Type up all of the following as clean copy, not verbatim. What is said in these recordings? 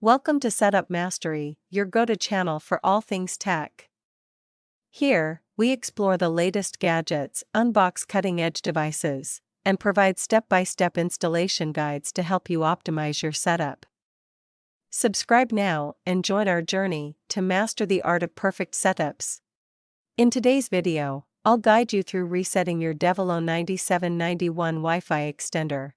Welcome to Setup Mastery, your go-to channel for all things tech. Here, we explore the latest gadgets, unbox cutting-edge devices, and provide step-by-step installation guides to help you optimize your setup. Subscribe now and join our journey to master the art of perfect setups. In today's video, I'll guide you through resetting your Devolo 9791 Wi-Fi extender.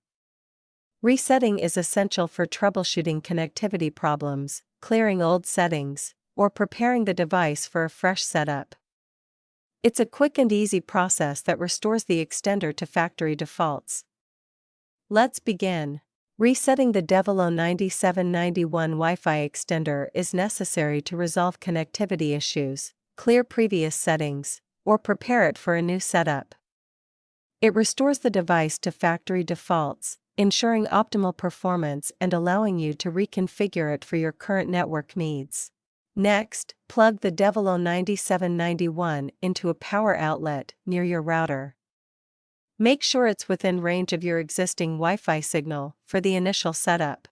Resetting is essential for troubleshooting connectivity problems, clearing old settings, or preparing the device for a fresh setup. It's a quick and easy process that restores the extender to factory defaults. Let's begin. Resetting the Devolo 9791 Wi-Fi extender is necessary to resolve connectivity issues, clear previous settings, or prepare it for a new setup. It restores the device to factory defaults, ensuring optimal performance and allowing you to reconfigure it for your current network needs. Next, plug the Devolo 9791 into a power outlet near your router. Make sure it's within range of your existing Wi-Fi signal for the initial setup.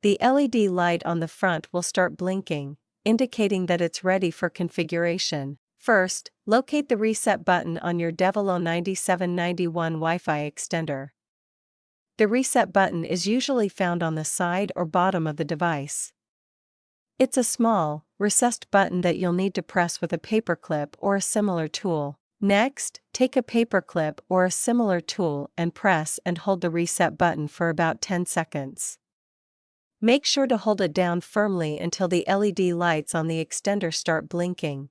The LED light on the front will start blinking, indicating that it's ready for configuration. First, locate the reset button on your Devolo 9791 Wi-Fi extender. The reset button is usually found on the side or bottom of the device. It's a small, recessed button that you'll need to press with a paperclip or a similar tool. Next, take a paperclip or a similar tool and press and hold the reset button for about 10 seconds. Make sure to hold it down firmly until the LED lights on the extender start blinking.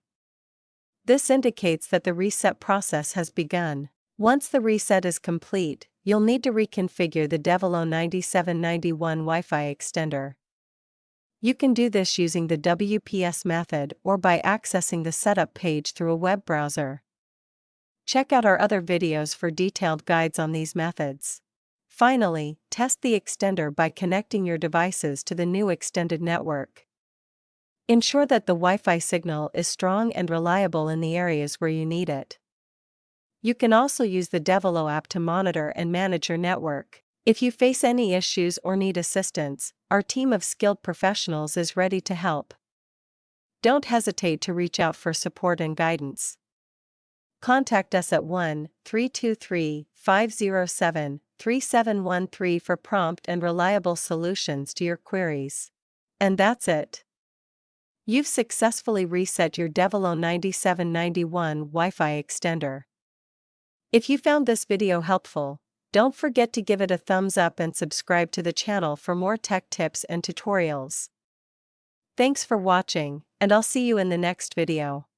This indicates that the reset process has begun. Once the reset is complete, you'll need to reconfigure the Devolo 9791 Wi-Fi extender. You can do this using the WPS method or by accessing the setup page through a web browser. Check out our other videos for detailed guides on these methods. Finally, test the extender by connecting your devices to the new extended network. Ensure that the Wi-Fi signal is strong and reliable in the areas where you need it. You can also use the Devolo app to monitor and manage your network. If you face any issues or need assistance, our team of skilled professionals is ready to help. Don't hesitate to reach out for support and guidance. Contact us at 1-323-507-3713 for prompt and reliable solutions to your queries. And that's it. You've successfully reset your Devolo 9791 Wi-Fi extender. If you found this video helpful, don't forget to give it a thumbs up and subscribe to the channel for more tech tips and tutorials. Thanks for watching, and I'll see you in the next video.